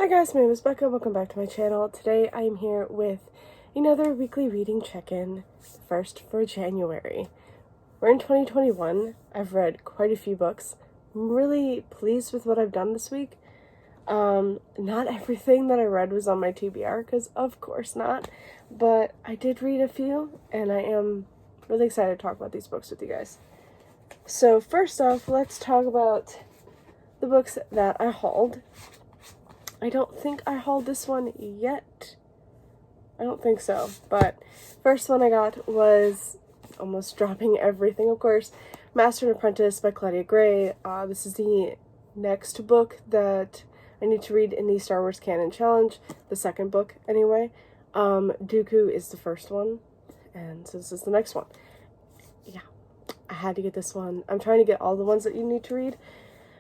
Hi guys, my name is Becca. Welcome back to my channel. Today I am here with another weekly reading check-in, first for January. We're in 2021. I've read quite a few books. I'm really pleased with what I've done this week. Not everything that I read was on my TBR, because of course not, but I did read a few, and I am really excited to talk about these books with you guys. So first off, let's talk about the books that I hauled. I don't think I hauled this one yet. I don't think so. But first one I got was, almost dropping everything, of course, Master and Apprentice by Claudia Gray. This is the next book that I need to read in the Star Wars Canon Challenge. The second book, anyway. Dooku is the first one, and so this is the next one. Yeah, I had to get this one. I'm trying to get all the ones that you need to read.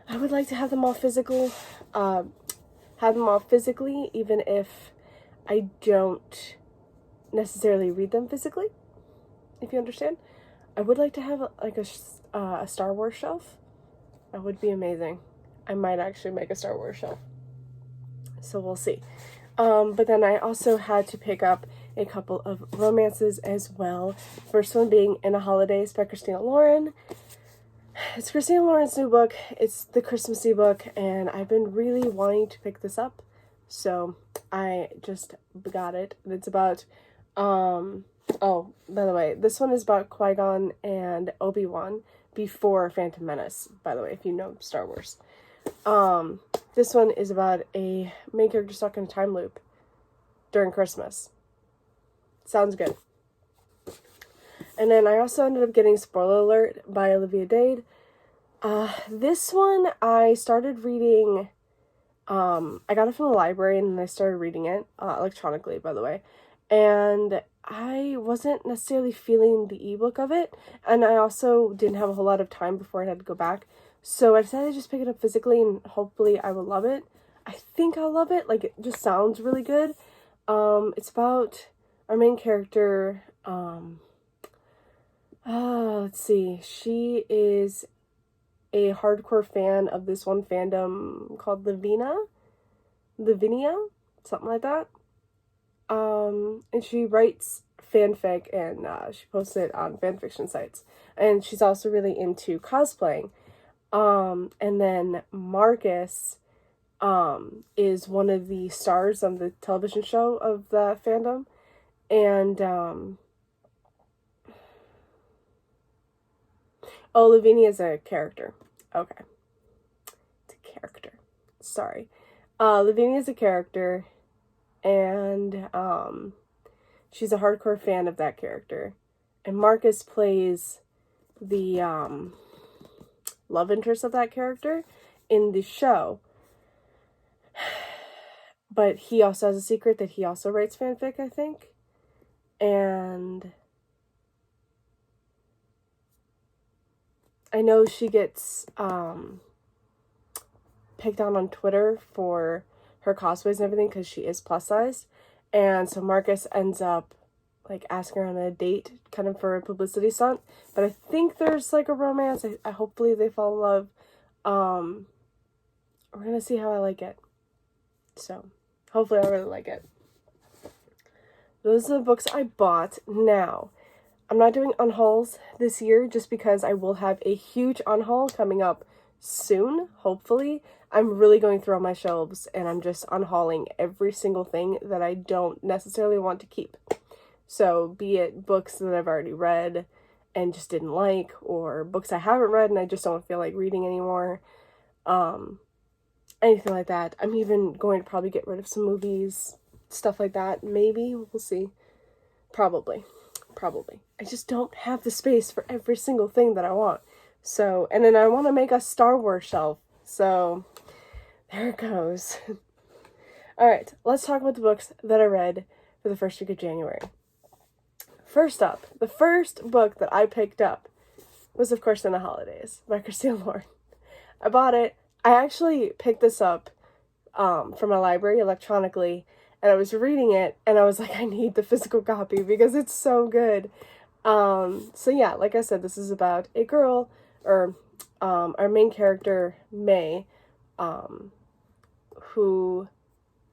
I would like to have them all physically, even if I don't necessarily read them physically, if you understand. I would like to have like a Star Wars shelf. That would be amazing. I might actually make a Star Wars shelf, so we'll see. But then I also had to pick up a couple of romances as well. First one being In the Holidays by Christina Lauren. It's Christina Lauren's new book. It's the Christmassy book, and I've been really wanting to pick this up, so I just got it. It's about, oh, by the way, this one is about Qui-Gon and Obi-Wan before Phantom Menace, by the way, if you know Star Wars. This one is about a main character stuck in a time loop during Christmas. Sounds good. And then I also ended up getting Spoiler Alert by Olivia Dade. This one I started reading, I got it from the library and then I started reading it, electronically, by the way. And I wasn't necessarily feeling the ebook of it. And I also didn't have a whole lot of time before I had to go back. So I decided to just pick it up physically and hopefully I will love it. I think I'll love it. Like, it just sounds really good. It's about our main character, let's see. She is a hardcore fan of this one fandom called Lavinia, something like that. And she writes fanfic and she posts it on fanfiction sites. And she's also really into cosplaying. And then Marcus is one of the stars on the television show of the fandom. And oh, Lavinia is a character. Okay. It's a character. Sorry. Lavinia is a character, and she's a hardcore fan of that character. And Marcus plays the love interest of that character in the show. But he also has a secret that he also writes fanfic, I think. And I know she gets picked on Twitter for her cosplays and everything because she is plus size. And so Marcus ends up like asking her on a date kind of for a publicity stunt. But I think there's like a romance. I hopefully they fall in love. We're going to see how I like it. So hopefully I really like it. Those are the books I bought. Now, I'm not doing unhauls this year just because I will have a huge unhaul coming up soon, hopefully. I'm really going through all my shelves and I'm just unhauling every single thing that I don't necessarily want to keep. So, be it books that I've already read and just didn't like, or books I haven't read and I just don't feel like reading anymore. Anything like that. I'm even going to probably get rid of some movies, stuff like that. Maybe. We'll see. Probably. I just don't have the space for every single thing that I want. So, and then I want to make a Star Wars shelf. So, there it goes. Alright, let's talk about the books that I read for the first week of January. First up, the first book that I picked up was, of course, In the Holidays by Christina Lauren. I bought it. I actually picked this up from my library electronically, and I was reading it, and I was like, I need the physical copy because it's so good. So yeah, like I said, this is about a girl, or our main character, May, who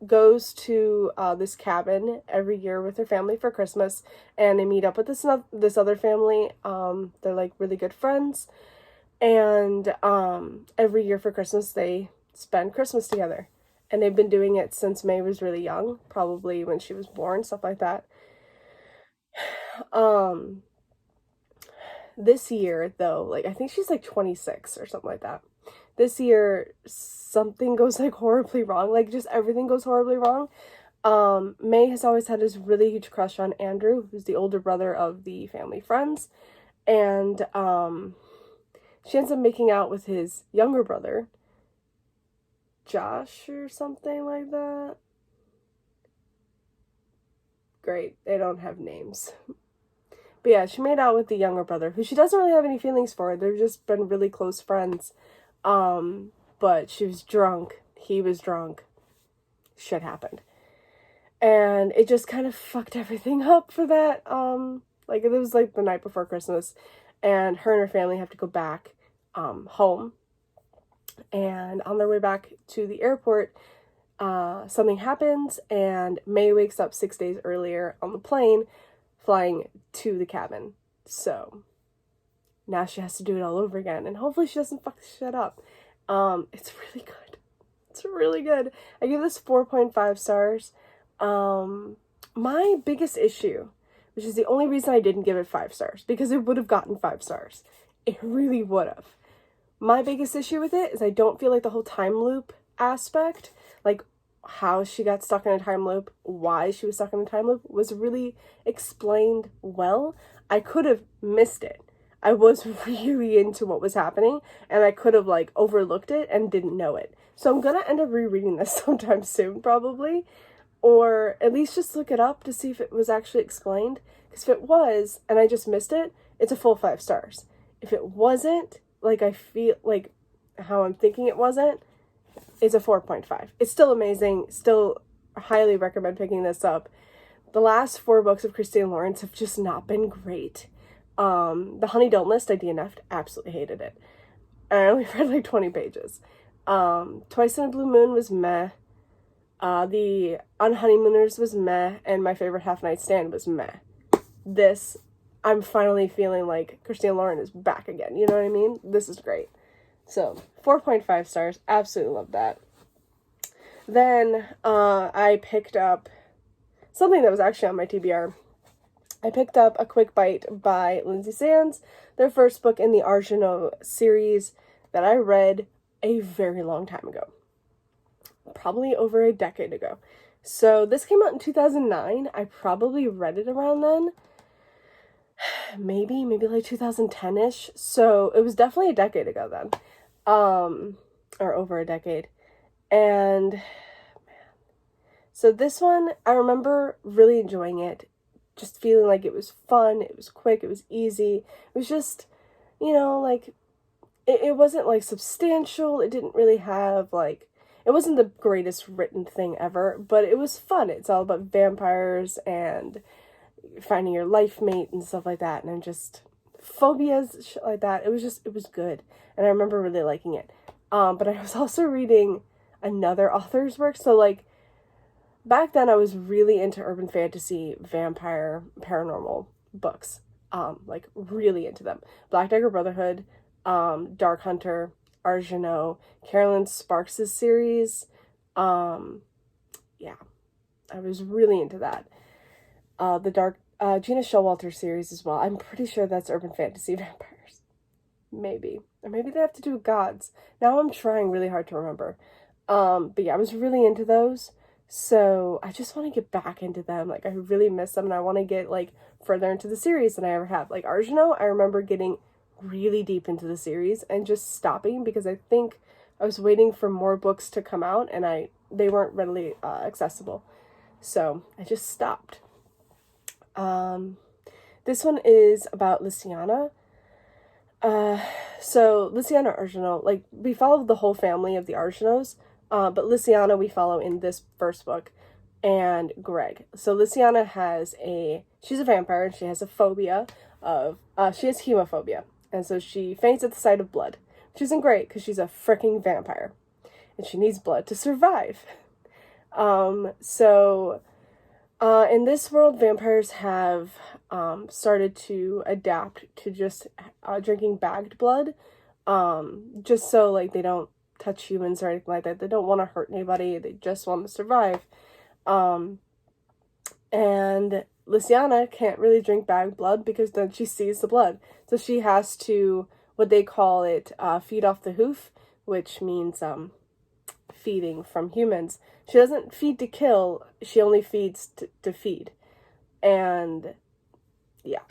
goes to this cabin every year with her family for Christmas, and they meet up with this other family. They're like really good friends, and every year for Christmas they spend Christmas together, and they've been doing it since May was really young, probably when she was born, stuff like that. This year though, like I think she's like 26 or something like that. This year something goes like horribly wrong, like just everything goes horribly wrong. May has always had this really huge crush on Andrew, who's the older brother of the family friends, and she ends up making out with his younger brother, Josh or something like that. Great, they don't have names. But yeah, she made out with the younger brother, who she doesn't really have any feelings for. They've just been really close friends. But she was drunk. He was drunk. Shit happened. And it just kind of fucked everything up for that. Like, it was like the night before Christmas, and her and her family have to go back, home. And on their way back to the airport, something happens, and May wakes up 6 days earlier on the plane, flying to the cabin. So now she has to do it all over again, and hopefully she doesn't fuck this shit up. It's really good. It's really good. I give this 4.5 stars. My biggest issue, which is the only reason I didn't give it 5 stars, because it would have gotten 5 stars. It really would have. My biggest issue with it is I don't feel like the whole time loop aspect, like how she got stuck in a time loop, why she was stuck in a time loop, was really explained well. I could have missed it. I was really into what was happening, and I could have like overlooked it and didn't know it. So I'm gonna end up rereading this sometime soon, probably, or at least just look it up to see if it was actually explained. Because if it was, and I just missed it, it's a full 5 stars. If it wasn't, like I feel like how I'm thinking it wasn't, it's a 4.5. It's still amazing. Still highly recommend picking this up. The last 4 books of Christine Lawrence have just not been great. The Honey Don't List, I DNF'd. Absolutely hated it. I only read like 20 pages. Twice in a Blue Moon was meh. The Unhoneymooners was meh. And My Favorite Half Night Stand was meh. This, I'm finally feeling like Christine Lawrence is back again. You know what I mean? This is great. So, 4.5 stars. Absolutely love that. Then, I picked up something that was actually on my TBR. I picked up A Quick Bite by Lynsay Sands, their first book in the Arsenault series that I read a very long time ago. Probably over a decade ago. So, this came out in 2009. I probably read it around then. Maybe like 2010-ish. So, it was definitely a decade ago then. Or over a decade. And man, so this one, I remember really enjoying it, just feeling like it was fun, it was quick, it was easy, it was just, you know, like, it wasn't like substantial, it didn't really have like, it wasn't the greatest written thing ever, but it was fun. It's all about vampires and finding your life mate and stuff like that, and just phobias, shit like that. It was good, and I remember really liking it. But I was also reading another author's work, so like, back then I was really into urban fantasy, vampire, paranormal books, like really into them. Black Dagger Brotherhood, Dark Hunter, Arsenault, Carolyn Sparks' series, yeah, I was really into that. The Gina Showalter series as well. I'm pretty sure that's urban fantasy vampires. Maybe. Or maybe they have to do with gods. Now I'm trying really hard to remember. But yeah, I was really into those. So I just want to get back into them. Like, I really miss them, and I want to get like further into the series than I ever have. Like Arsenault, I remember getting really deep into the series and just stopping because I think I was waiting for more books to come out, and they weren't readily accessible. So I just stopped. This one is about Lysiana. So Lysiana Arsenault, like, we followed the whole family of the Arsenauts, but Lysiana we follow in this first book, and Greg. So Lysiana she's a vampire, and she has a phobia of, she has hemophobia, and so she faints at the sight of blood, which isn't great, because she's a freaking vampire, and she needs blood to survive. In this world, vampires have started to adapt to just drinking bagged blood, just so like they don't touch humans or anything like that. They don't want to hurt anybody. They just want to survive. And Lysiana can't really drink bagged blood because then she sees the blood. So she has to, what they call it, feed off the hoof, which means feeding from humans. She doesn't feed to kill, she only feeds to feed. And yeah.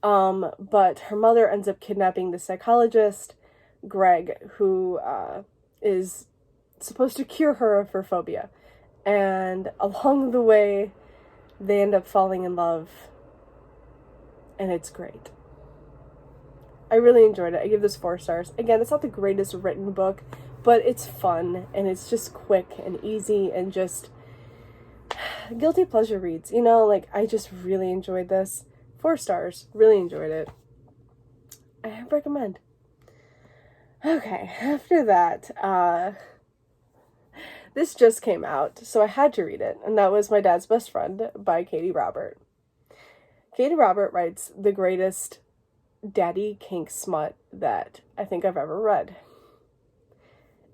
But her mother ends up kidnapping the psychologist, Greg, who is supposed to cure her of her phobia. And along the way, they end up falling in love. And it's great. I really enjoyed it. I give this 4 stars. Again, it's not the greatest written book, but it's fun, and it's just quick and easy, and just guilty pleasure reads. You know, like, I just really enjoyed this. 4 stars. Really enjoyed it. I recommend. Okay, after that, this just came out, so I had to read it, and that was My Dad's Best Friend by Katie Robert. Katie Robert writes the greatest daddy kink smut that I think I've ever read.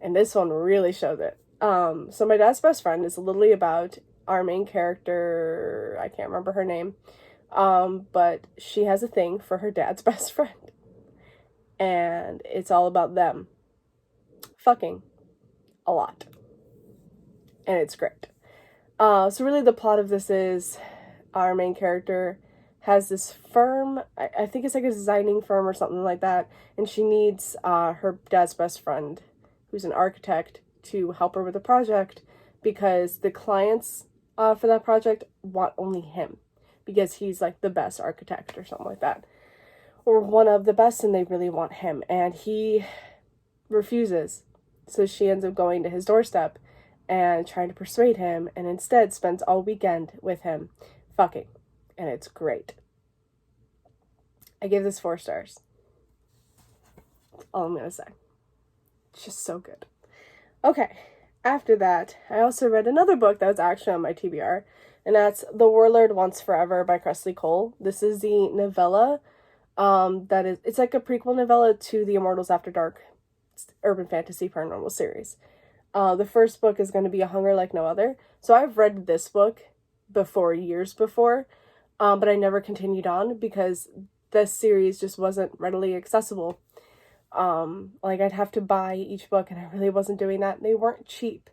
And this one really showed it. So My Dad's Best Friend is literally about our main character, I can't remember her name, but she has a thing for her dad's best friend. And it's all about them fucking a lot. And it's great. So really the plot of this is our main character has this firm, I think it's like a designing firm or something like that, and she needs her dad's best friend, who's an architect, to help her with the project, because the clients for that project want only him, because he's like the best architect or something like that, or one of the best, and they really want him, and he refuses. So she ends up going to his doorstep and trying to persuade him, and instead spends all weekend with him fucking. And it's great. I give this 4 stars. That's all I'm gonna say. It's just so good. Okay, after that, I also read another book that was actually on my TBR, and that's The Warlord Wants Forever by Kresley Cole. This is the novella it's like a prequel novella to the Immortals After Dark urban fantasy paranormal series. The first book is going to be A Hunger Like No Other. So I've read this book before, years before, but I never continued on because this series just wasn't readily accessible. Like I'd have to buy each book, and I really wasn't doing that. They weren't cheap.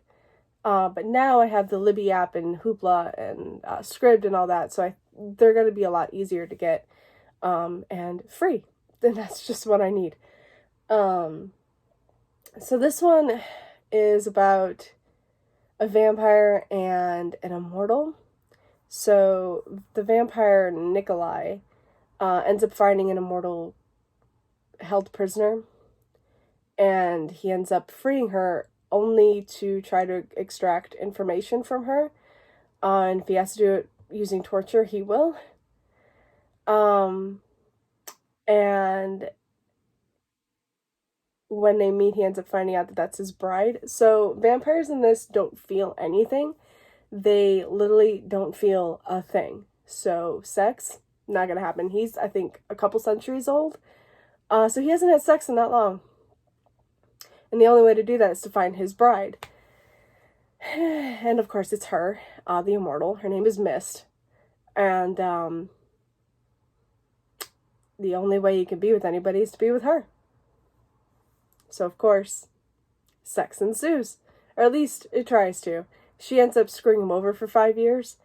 But now I have the Libby app and Hoopla and Scribd and all that, so they're going to be a lot easier to get, and free. And that's just what I need. So this one is about a vampire and an immortal. So the vampire Nikolai ends up finding an immortal held prisoner, and he ends up freeing her only to try to extract information from her. And if he has to do it using torture, he will. And when they meet, he ends up finding out that that's his bride. So vampires in this don't feel anything. They literally don't feel a thing. So sex, not gonna happen. He's, I think, a couple centuries old. So he hasn't had sex in that long. And the only way to do that is to find his bride. And of course it's her, the immortal. Her name is Mist. And the only way you can be with anybody is to be with her. So of course, sex ensues. Or at least it tries to. She ends up screwing him over for 5 years.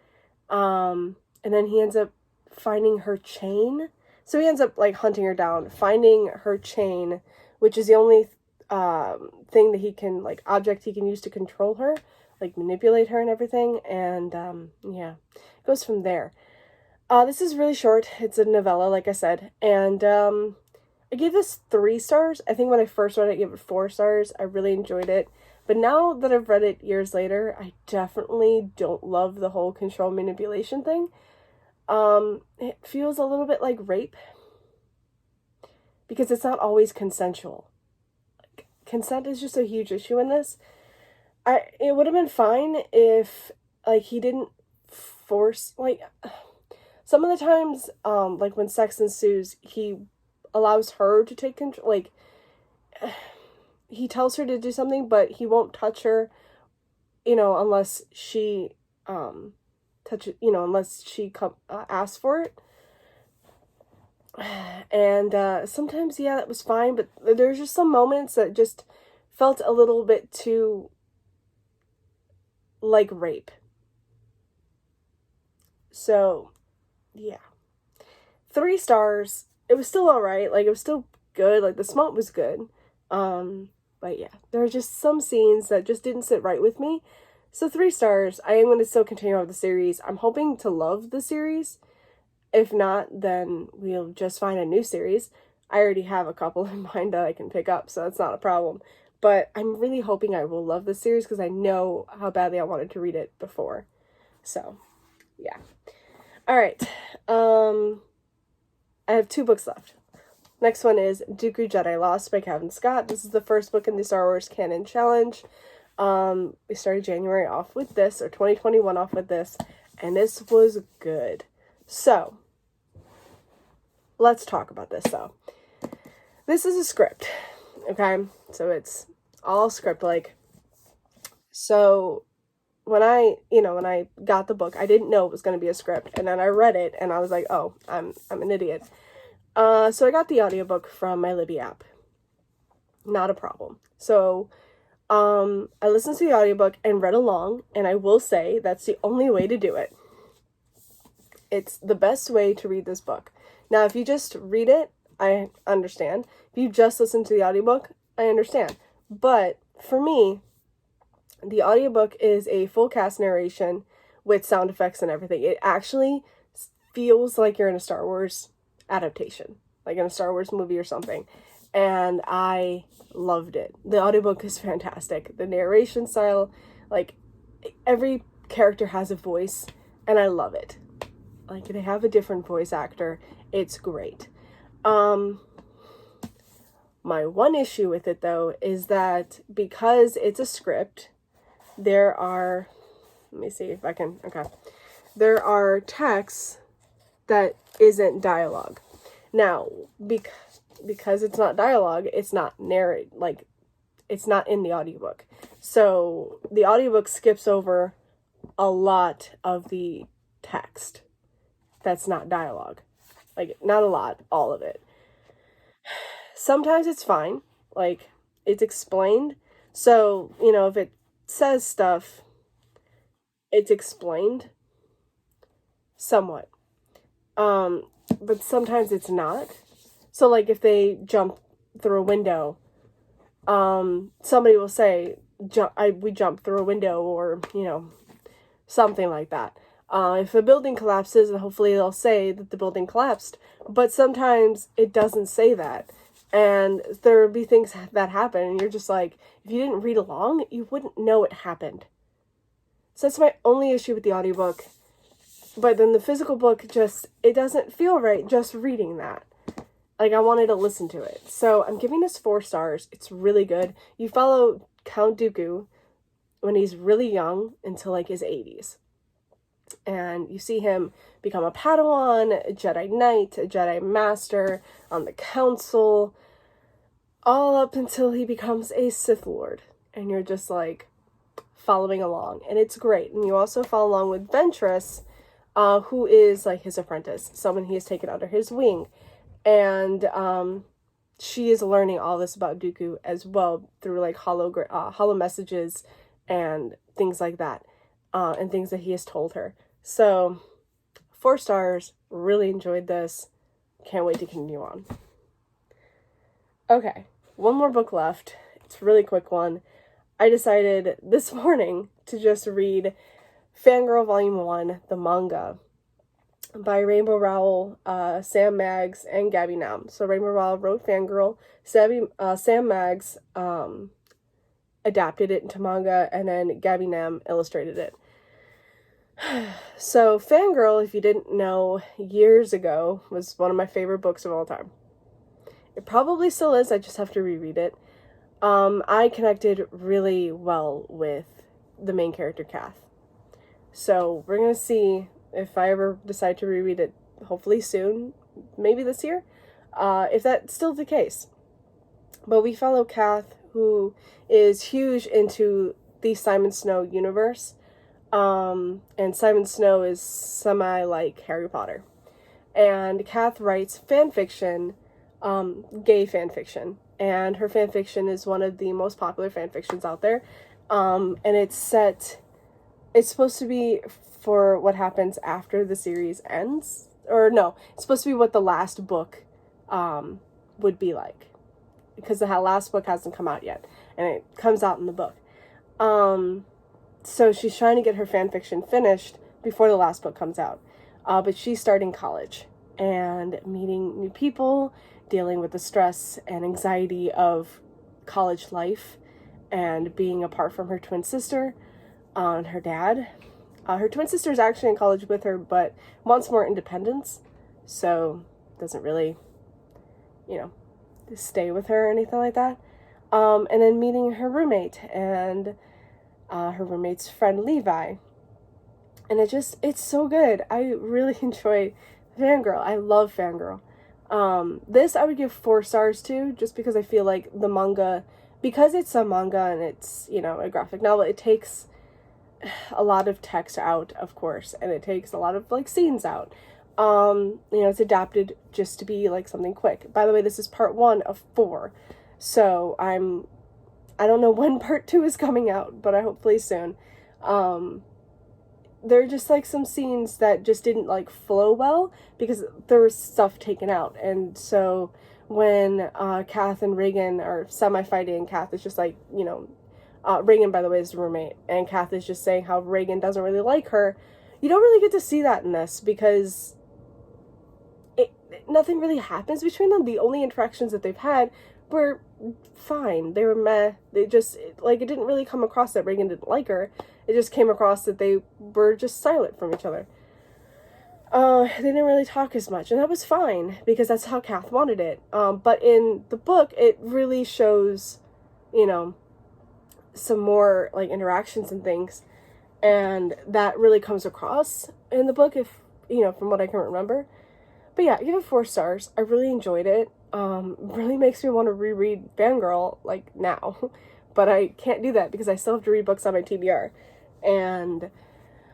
And then he ends up finding her chain. So he ends up like hunting her down, finding her chain, which is the only thing that he can, like, object he can use to control her, like manipulate her and everything. And yeah, it goes from there. This is really short. It's a novella, like I said. And I gave this 3 stars. I think when I first read it, I gave it 4 stars. I really enjoyed it. But now that I've read it years later, I definitely don't love the whole control manipulation thing. It feels a little bit like rape, because it's not always consensual. Consent is just a huge issue in this. it would have been fine if, like, he didn't force, like, some of the times, like, when sex ensues, he allows her to take control, like, he tells her to do something, but he won't touch her, unless she, unless she asks for it. And, sometimes, yeah, that was fine, but there's just some moments that just felt a little bit too, like, rape. So, yeah. 3 stars. It was still alright, like, it was still good, like, the smoke was good. But yeah, there are just some scenes that just didn't sit right with me. So 3 stars. I am going to still continue with the series. I'm hoping to love the series. If not, then we'll just find a new series. I already have a couple in mind that I can pick up, so that's not a problem. But I'm really hoping I will love the series because I know how badly I wanted to read it before. So, yeah. Alright. I have 2 books left. Next one is Dooku Jedi Lost by Cavan Scott. This is the first book in the Star Wars Canon Challenge. We started January off with this, or 2021 off with this, and this was good. So, let's talk about this, though. This is a script, okay? So it's all script-like. So, when I got the book, I didn't know it was going to be a script, and then I read it, and I was like, oh, I'm an idiot. So I got the audiobook from my Libby app. Not a problem. So, I listened to the audiobook and read along, and I will say that's the only way to do it. It's the best way to read this book. Now, if you just read it, I understand. If you just listen to the audiobook, I understand. But for me, the audiobook is a full cast narration with sound effects and everything. It actually feels like you're in a Star Wars adaptation, like in a Star Wars movie or something. And I loved it. The audiobook is fantastic. The narration style, like, every character has a voice, and I love it. Like, they have a different voice actor. It's great. My one issue with it, though, is that because it's a script, there are, let me see if I can, okay. There are texts that isn't dialogue. Now, because it's not dialogue, it's not it's not in the audiobook. So the audiobook skips over a lot of the text that's not dialogue. Like, not a lot, all of it. Sometimes it's fine. Like, it's explained. So, if it says stuff, it's explained somewhat. But sometimes it's not. So, like, if they jump through a window, somebody will say, we jumped through a window, or, something like that. If a building collapses, and hopefully they'll say that the building collapsed. But sometimes it doesn't say that. And there will be things that happen, and you're just like, if you didn't read along, you wouldn't know it happened. So that's my only issue with the audiobook. But then the physical book it doesn't feel right just reading that. Like, I wanted to listen to it. So I'm giving this 4 stars. It's really good. You follow Count Dooku when he's really young until, like, his 80s. And you see him become a Padawan, a Jedi Knight, a Jedi Master, on the Council, all up until he becomes a Sith Lord. And you're just, like, following along. And it's great. And you also follow along with Ventress, who is, like, his apprentice, someone he has taken under his wing. And she is learning all this about Dooku as well through, like, hollow messages and things like that, and things that he has told her. So, 4 stars. Really enjoyed this. Can't wait to continue on. Okay, one more book left. It's a really quick one. I decided this morning to just read Fangirl Volume 1, the manga, by Rainbow Rowell, Sam Maggs, and Gabby Nam. So Rainbow Rowell wrote Fangirl, Sam Maggs adapted it into manga, and then Gabby Nam illustrated it. So Fangirl, if you didn't know, years ago, was one of my favorite books of all time. It probably still is, I just have to reread it. I connected really well with the main character, Kath. So we're going to see if I ever decide to reread it, hopefully soon, maybe this year, if that's still the case. But we follow Kath, who is huge into the Simon Snow universe. And Simon Snow is semi-like Harry Potter. And Kath writes fan fiction, gay fan fiction. And her fan fiction is one of the most popular fan fictions out there. And it's supposed to be for what happens after the series ends. Or no, it's supposed to be what the last book would be like. Because the last book hasn't come out yet. And it comes out in the book. So she's trying to get her fan fiction finished before the last book comes out. But she's starting college and meeting new people, dealing with the stress and anxiety of college life, and being apart from her twin sister and her dad. Her twin sister is actually in college with her, but wants more independence, so doesn't really, stay with her or anything like that. And then meeting her roommate and her roommate's friend Levi. And it's so good. I really enjoy Fangirl. I love Fangirl. This I would give 4 stars to, just because I feel like the manga, because it's a manga and it's, a graphic novel, it takes a lot of text out, of course, and it takes a lot of, scenes out. It's adapted just to be, something quick. By the way, this is part 1 of 4, so I don't know when part 2 is coming out, but hopefully soon. There are just, some scenes that just didn't, flow well, because there was stuff taken out, and so when, Kath and Reagan are semi-fighting, Kath is just Reagan, by the way, is the roommate, and Kath is just saying how Reagan doesn't really like her. You don't really get to see that in this, because nothing really happens between them. The only interactions that they've had were fine. They were meh. They just, it didn't really come across that Reagan didn't like her. It just came across that they were just silent from each other. They didn't really talk as much, and that was fine, because that's how Kath wanted it. But in the book, it really shows, some more, interactions and things, and that really comes across in the book, if, from what I can remember. But yeah, I give it 4 stars. I really enjoyed it. Really makes me want to reread Fangirl, now. But I can't do that because I still have to read books on my TBR. And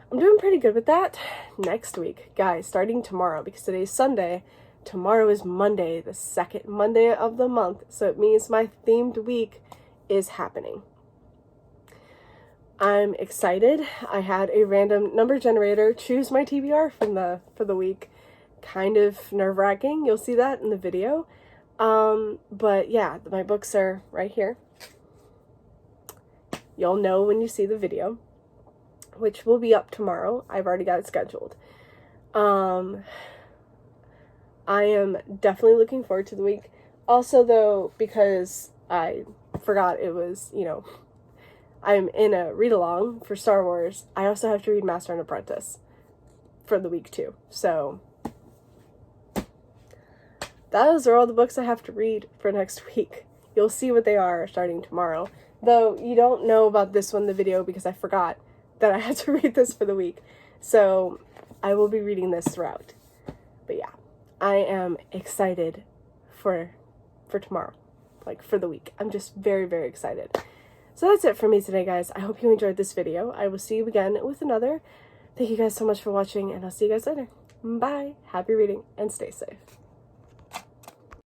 I'm doing pretty good with that. Next week, guys, starting tomorrow, because today's Sunday, tomorrow is Monday, the 2nd Monday of the month. So it means my themed week is happening. I'm excited. I had a random number generator choose my TBR for the week. Kind of nerve-wracking. You'll see that in the video. But yeah, my books are right here. You'll know when you see the video, which will be up tomorrow. I've already got it scheduled. I am definitely looking forward to the week. Also, though, because I forgot it was, I'm in a read-along for Star Wars, I also have to read Master and Apprentice for the week, too. So those are all the books I have to read for next week. You'll see what they are starting tomorrow. Though you don't know about this one in the video because I forgot that I had to read this for the week. So I will be reading this throughout. But yeah, I am excited for tomorrow, for the week. I'm just very, very excited. So that's it for me today, guys. I hope you enjoyed this video. I will see you again with another. Thank you guys so much for watching, and I'll see you guys later. Bye. Happy reading, and stay safe.